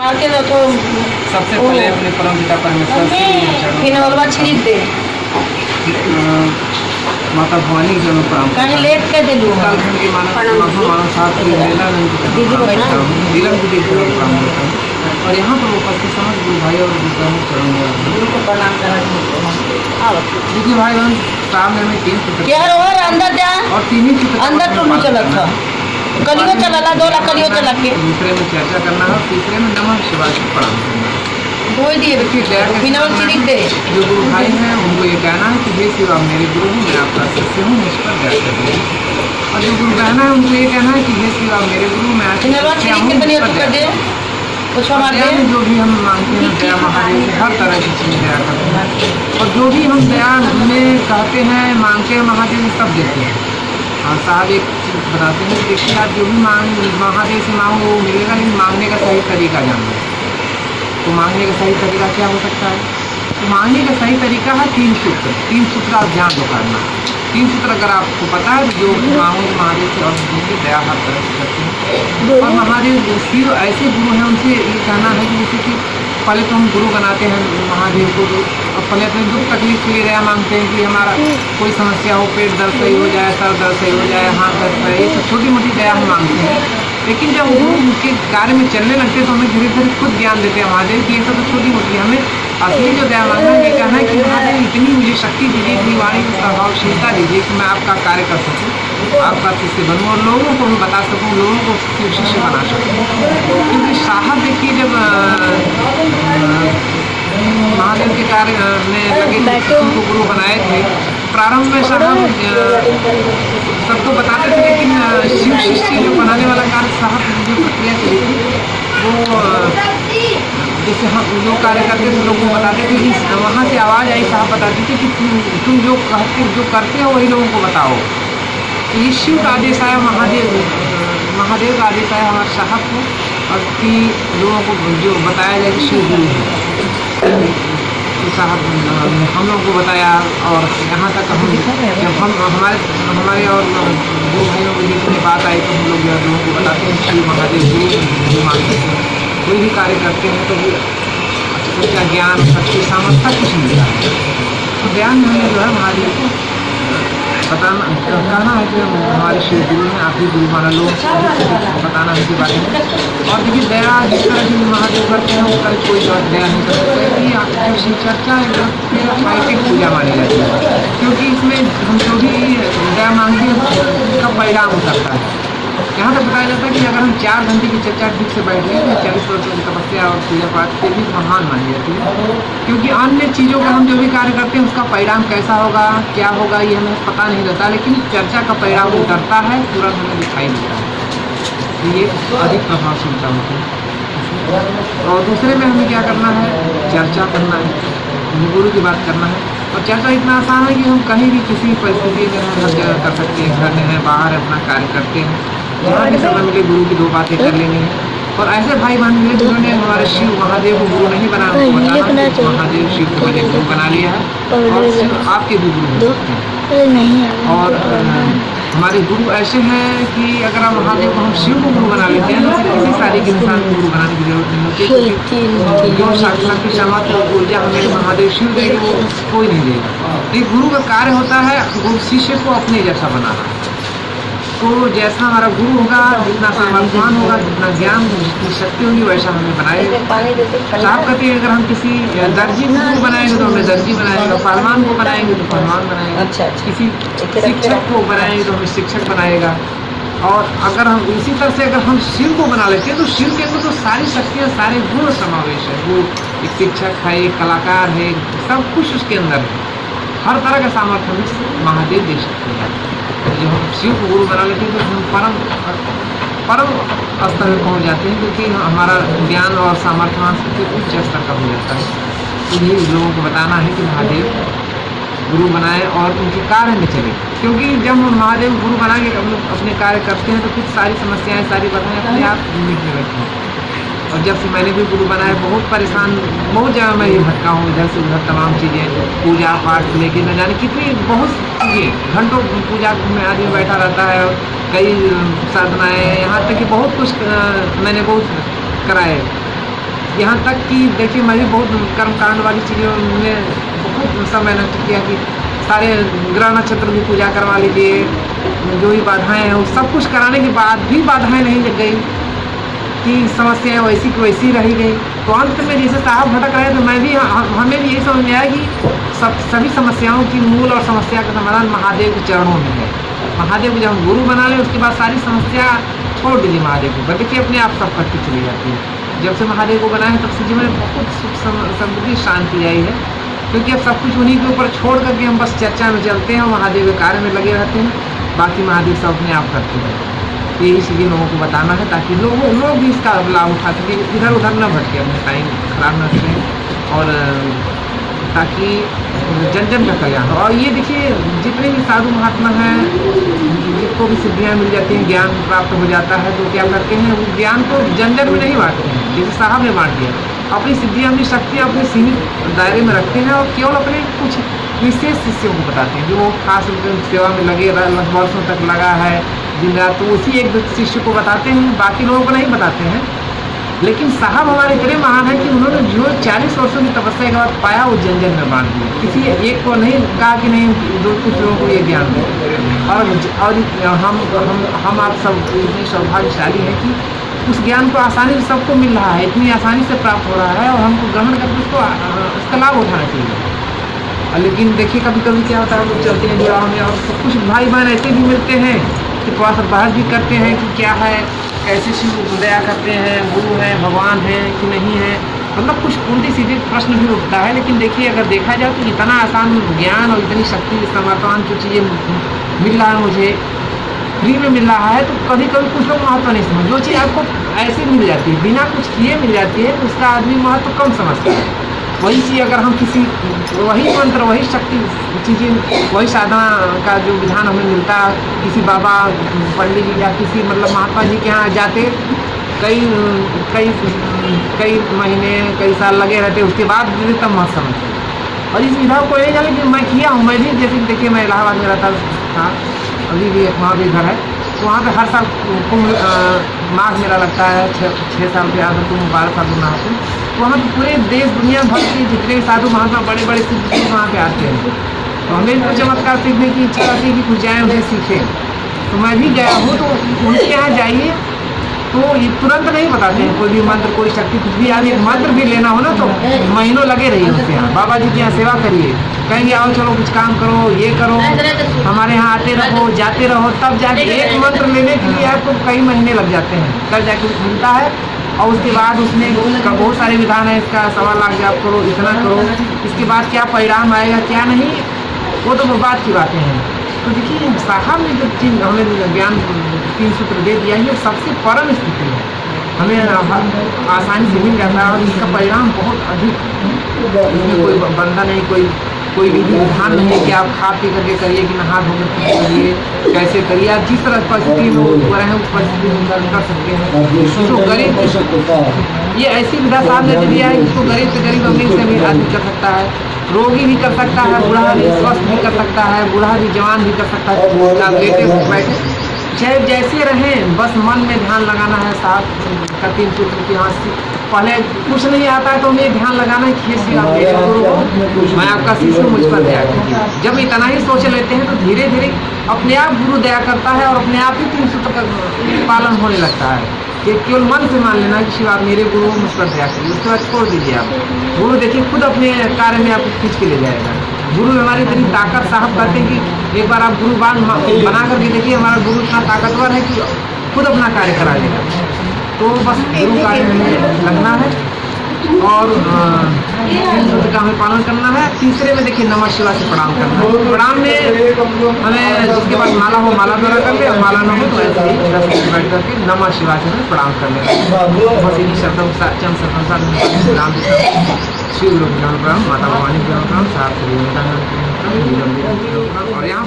आके ना तो सबसे पहले अपने परम पिता परमेश्वर से चरणों फिनोलवा छिड़क दे माता भवानी के चरणों प्रणाम कहीं लेट के दिलू उत्तराखंड के मानव साहब की लीलानंद के चरणों प्रणाम करता हूँ, नीलम जी के चरणों प्रणाम करता हूँ और यहाँ पर उपस्थित समस्त गुरु भाई और गुरुओं को चरणों में गुरु को प्रणाम करा देखिए भाई बहन, सामने हमें 3 सूत्र क्या रो अंदर जा और 3 ही सूत्र अंदर टूलू चलत था कलियो चलला 2 लाख कलियो चला के दूसरे में चर्चा करना है और तीसरे में नमः शिवाय को प्रणाम करना है। कोई दिए फिनोल छिड़क दे जो गुरु भाई हैं उनको ये कहना है कि हे शिव आप मेरे गुरु हैं, मैं आपका शिष्य हूँ, मुझ पर दया करिए। और जो गुरु बहना है उनको ये कहना है कि हे शिव आप मेरे गुरु, मैं आपका फिनोलवा शिष्य छिड़क हूँ, के मुझ तनिया पर तू दया कर दे करिए। कुछ और मार दया दे में जो भी हम मांगते हैं दया महादेव से हर तरह की चीज़ दया करते हैं और जो भी हम दया में कहते हैं मांगते हैं महादेव सब देते हैं। और साहब एक चीज़ बताते हैं कि देखिए आप जो भी महादेव से मांगो वो मिलेगा, लेकिन मांगने का सही तरीका जानो। तो मांगने का सही तरीका क्या हो सकता है? तो मांगने का सही तरीका है 3 सूत्र। 3 सूत्र आप ध्यान दो करना। 3 सूत्र अगर आपको पता है तो जो भी मांगोगे महादेव से और उनकी दया हर तरह से करते हैं। और महादेव शिव ऐसे गुरु हैं, उनसे ये कहना है कि जैसे कि पहले तो हम गुरु बनाते हैं महादेव को, तो पहले अपने दुख तकलीफ के लिए दया मांगते हैं कि हमारा कोई समस्या हो, पेट दर्द सही हो जाए, सर दर्द सही हो जाए, हाथ दर्द सही, ये सब छोटी मोटी दया हम मांगते हैं। लेकिन जब गुरु के कार्य में चलने लगते तो हमें धीरे धीरे खुद ज्ञान देते हैं महादेव कि ये सब तो छोटी मोटी है। हमें असली जो दया मांगना है ये कहना है कि महादेव इतनी मुझे शक्ति दीजिए, इतनी वाणी की प्रभावशीलता दीजिए कि मैं आपका कार्य कर सकूँ, आपका शिष्य बनूँ और लोगों को भी बता सकूँ, लोगों को शिष्य बना सकूँ। क्योंकि साहब देखिए जब महादेव के कार्य में लगे उनको गुरु बनाए थे, प्रारंभ में साहब सबको बताते थे, लेकिन शिव शिष्य जो बनाने वाला कार्य साहब जो प्रक्रिया चली थी वो जैसे हम जो कार्य करते थे लोगों को बताते थे कि वहाँ से आवाज़ आई, साहब बताते थे कि तुम जो करते हो वही लोगों को बताओ। तो ये शिव का आदेश आया, महादेव का आदेश आया हमारे साहब को और कि लोगों को जो बताया जाए कि शिव गुरु है। तो साहब हम लोगों को बताया और यहाँ तक हम जब हम हमारे और गुरु भाइयों के बीच में बात आई तो हम लोग लोगों को बताते हैं शिव महादेव गुरु मानते हैं, कोई भी कार्य करते हैं तो भी उसका ज्ञान शक्ति सामर्थ्य सब कुछ मिलता है। तो ज्ञान हमें जो है महादेव को बताना कहना है कि हमारे शिव गुरु हैं, आप भी गुरु माना लो, बताना है इनके बारे में। और देखिए दया जिस तरह की महादेव करते हैं वो कल कोई दया नहीं कर सकता कि जो शिव चर्चा है फिर साहित्यिक पूजा मानी जाती है, क्योंकि इसमें हम जो भी दया मांगते हैं उसका परिणाम उतरता है। यहाँ तक बताया जाता है कि अगर हम 4 घंटे की चर्चा ठीक से बैठ गए तो 40 वर्षों की तपस्या और पूजा पाठ से भी महान मानी जाती है, क्योंकि अन्य चीज़ों का हम जो भी कार्य करते हैं उसका परिणाम कैसा होगा क्या होगा ये हमें पता नहीं रहता, लेकिन चर्चा का परिणाम उतरता है, तुरंत हमें दिखाई देता है। तो ये अधिक प्रभावशीलता होती है। और दूसरे में हमें क्या करना है? चर्चा करना है, गुरु की बात करना है। और चर्चा इतना आसान है कि हम कहीं भी किसी परिस्थिति में हर जगह कर सकते हैं, घर में हैं, बाहर अपना कार्य करते हैं, जहाँ भी समय मिले गुरु की 2 बातें कर लेनी है। और ऐसे भाई बहन मिले जिन्होंने हमारे शिव महादेव को गुरु नहीं बनाया उनको बताना कि महादेव शिव को मैंने गुरु बना लिया है और शिव आपके भी गुरु हैं। और हमारे गुरु ऐसे हैं कि अगर हम महादेव को हम शिव को गुरु बना लेते हैं तो किसी सारी के इंसान को गुरु बनाने की जरूरत नहीं होती, जो साक्षात की सामर्थ्य ऊर्जा हमें महादेव शिव देंगे वो कोई नहीं देगा। तो गुरु का कार्य होता है गुरु शिष्य को अपने जैसा बनाना। तो जैसा हमारा गुरु होगा, जितना सामर्थ्यवान होगा, जितना ज्ञान जितनी शक्ति होगी वैसा हमें बनाएगा। साहब कहते हैं अगर हम किसी दर्जी को गुरु बनाएंगे तो हमें दर्जी बनाएगा, पहलवान को बनाएंगे तो पहलवान बनाएगा, किसी शिक्षक को बनाएंगे तो हमें शिक्षक बनाएगा। और अगर हम इसी तरह से अगर हम शिव को बना लेते हैं तो शिव के अंदर तो सारी शक्तियाँ सारे गुण समावेश है। वो एक शिक्षक है, एक कलाकार है, सब कुछ उसके अंदर है, हर तरह का सामर्थ्य हमें महादेव दे सकते हैं। जब हम शिव को गुरु बना लेते हैं तो हम परम स्तर में पहुँच जाते हैं, क्योंकि हमारा ज्ञान और सामर्थ्य वहाँ से उच्च स्तर का हो जाता है। तो यही लोगों को बताना है कि महादेव गुरु बनाए और उनके कार्य में चले, क्योंकि जब हम महादेव गुरु बना के हम लोग अपने कार्य करते हैं तो फिर सारी समस्याएं सारी बाधाएं अपने आप मिटने लगती हैं। और जब से मैंने भी गुरु बनाया बहुत परेशान, बहुत जगह मैं ये भटका हूँ, इधर से उधर तमाम चीज़ें, पूजा पाठ से लेके न जाने कितनी बहुत चीज़ें, घंटों पूजा में आदमी बैठा रहता है और कई साधनाएँ, यहाँ तक कि बहुत कुछ मैंने बहुत कराए, यहाँ तक कि देखिए मैं भी बहुत कर्मकांड वाली चीज़ों में बहुत समय नष्ट किया कि सारे ग्रह नक्षत्र की पूजा करवा लीजिए, जो भी बाधाएं हैं वो सब कुछ कराने के बाद भी बाधाएं नहीं लग गई कि समस्याएं वैसी की वैसी रही गई। तो अंत में जैसे साहब भटक रहे तो मैं भी हमें भी यही समझ में आया कि सभी समस्याओं की मूल और समस्या का समाधान महादेव के चरणों में है। महादेव को जब हम गुरु बना लें उसके बाद सारी समस्या छोड़ दीजिए महादेव को, देखिए अपने आप सब कटती चली जाती है। जब से महादेव को बनाए तब से जीवन में बहुत सुख समृद्धि शांति आई है, क्योंकि अब सब कुछ उन्हीं के ऊपर छोड़ करके हम बस चर्चा में चलते हैं और महादेव के कार्य में लगे रहते हैं, बाकी महादेव सब अपने आप करते हैं। तो यही चीज़ें लोगों को बताना है ताकि लोग भी इसका लाभ उठा सकें, इधर उधर न भटके, अपने टाइम खराब न करें, और ताकि जन जन का कल्याण। और ये देखिए जितने भी साधु महात्मा हैं जिनको भी सिद्धियाँ मिल जाती हैं, ज्ञान प्राप्त हो जाता है, तो क्या करते हैं वो ज्ञान को जन जन में नहीं बांटते हैं, जैसे साहब ने बांट दिया। अपनी सिद्धियाँ अपनी शक्तियाँ अपने सीमित दायरे में रखते हैं और केवल अपने कुछ विशेष शिष्यों को बताते हैं जो खास रूप से सेवा में लगे वर्षों तक लगा है दिन रात, तो उसी एक शिष्य को बताते हैं, बाकी लोगों को नहीं बताते हैं। लेकिन साहब हमारे इतने महान हैं कि उन्होंने जो 40 वर्षों की तपस्या के बाद पाया वो जन जन में बांट दिया, किसी एक को नहीं कहा कि नहीं कुछ लोगों को ये ज्ञान दो। और हम आप सब इतने सौभाग्यशाली हैं कि उस ज्ञान को आसानी से सबको मिल रहा है, इतनी आसानी से प्राप्त हो रहा है और हमको ग्रहण करके उसका लाभ उठाना चाहिए। लेकिन देखिए कभी कभी क्या होता है, लोग चलते हैं जुड़ाव में और कुछ भाई बहन ऐसे भी मिलते हैं कि थोड़ा सा बहस भी करते हैं कि क्या है, कैसे शिव दया करते हैं, गुरु हैं, भगवान हैं कि नहीं है, मतलब कुछ उल्टी सीधे प्रश्न भी उठता है। लेकिन देखिए अगर देखा जाए तो इतना आसान ज्ञान और इतनी शक्ति समर्थन जो चीज़ें मिल रहा है मुझे फ्री में मिल रहा है, तो कभी कभी कुछ लोग महत्व नहीं समझ, जो चीज़ आपको ऐसे मिल जाती है बिना कुछ किए मिल जाती है, तो उसका आदमी महत्व कम समझता है। वही चीज़ अगर हम किसी वही मंत्र वही शक्ति चीज़ें वही साधना का जो विधान हमें मिलता किसी बाबा पंडित जी या किसी मतलब महात्मा जी के यहाँ जाते कई कई कई महीने कई साल लगे रहते, उसके बाद तब मत समझते। और इस विधा को ये जाने कि मैं किया हूँ, मैं भी जैसे देखिए मैं इलाहाबाद में रहता था, अभी भी वहाँ भी घर है, तो वहाँ पे हर साल कुंभ माघ मेला लगता है, 6 साल के आगे कुंभ 12 साल में नहाते, तो वहाँ पे पूरे देश दुनिया भर के जितने साधु महात्मा बड़े बड़े सिद्ध वहाँ पे आते हैं। तो हमें तो चमत्कार सीखने की इच्छा रहती है कि कुछ जाए उन्हें सीखें, तो मैं भी गया हूँ। तो उनके यहाँ जाइए तो ये तुरंत नहीं बताते हैं कोई भी मंत्र कोई शक्ति कुछ भी, आगे मंत्र भी लेना हो ना तो महीनों लगे रहिए उसके यहाँ, बाबा जी के यहाँ सेवा करिए, कहेंगे आओ चलो कुछ काम करो ये करो, हमारे यहाँ आते रहो जाते रहो, तब जाके एक मंत्र लेने के लिए आपको कई महीने लग जाते हैं, तब जाके मिलता है। और उसके बाद उसमें बहुत सारे विधान है, इसका 1.25 लाख जाप करो, इतना करो, इसके बाद क्या परिणाम आएगा क्या नहीं वो तो बात की बातें हैं। तो देखिए साहब ने जो चीज़ हमें ज्ञान 3 सूत्र दे दिया ये सबसे परम स्थिति है, हमें आसानी से मिल जाता है और इसका परिणाम बहुत अधिक है। इसमें कोई बंधा नहीं, कोई विधि विधान नहीं है कि आप खा पी करके करिए कि नहा धो कर करिए, कैसे करिए, आप जिस तरह परिस्थिति में हुआ है उस परिस्थिति में कर सकते हैं। तो गरीब ये ऐसी विधा साहब ने दे दिया है जिसको गरीब से गरीब अमीर से अमीर आदमी कर सकता है, रोगी भी कर सकता है, बूढ़ा भी स्वस्थ भी कर सकता है, बूढ़ा भी जवान भी कर सकता है, आप लेटे बैठे चाहे जैसे रहें, बस मन में ध्यान लगाना है। साहब का 3 सूत्र की हाँ पहले कुछ नहीं आता है तो हमें ध्यान लगाना है कि श्री आप मेरे गुरु हो, मैं आपका शिष्य हूँ, मुझ पर दया कीजिए। जब इतना ही सोच लेते हैं तो धीरे धीरे अपने आप गुरु दया करता है और अपने आप ही 3 सूत्र का पालन होने लगता है। कि केवल मन से मान लेना कि शिव आप मेरे गुरु मुझ पर दया करिए, उसके बाद छोड़ दीजिए आप। गुरु देखिए खुद अपने कार्य में आपको खींच के ले जाएगा। गुरु में हमारी इतनी ताकत, साहब कहते हैं कि एक बार आप गुरुवान बना करके देखिए, हमारा गुरु इतना ताकतवर है कि खुद अपना कार्य करा देगा। तो बस गुरु कार्य में लगना है और 3 सूत्र का हमें पालन करना है। तीसरे में देखिए नमः शिवाय से प्रणाम करना है। प्रणाम में हमें जिसके पास माला हो माला द्वारा कर ले, और माला न हो तो ऐसे ही 10 मिनट बैठ करके नमः शिवाय से हमें प्रणाम कर लेना। बस इन्हीं शब्दों के साथ चंद शब्दों के साथ नाम शिव लोग प्रणाम, माता भवानी प्रणाम, साहब और यहाँ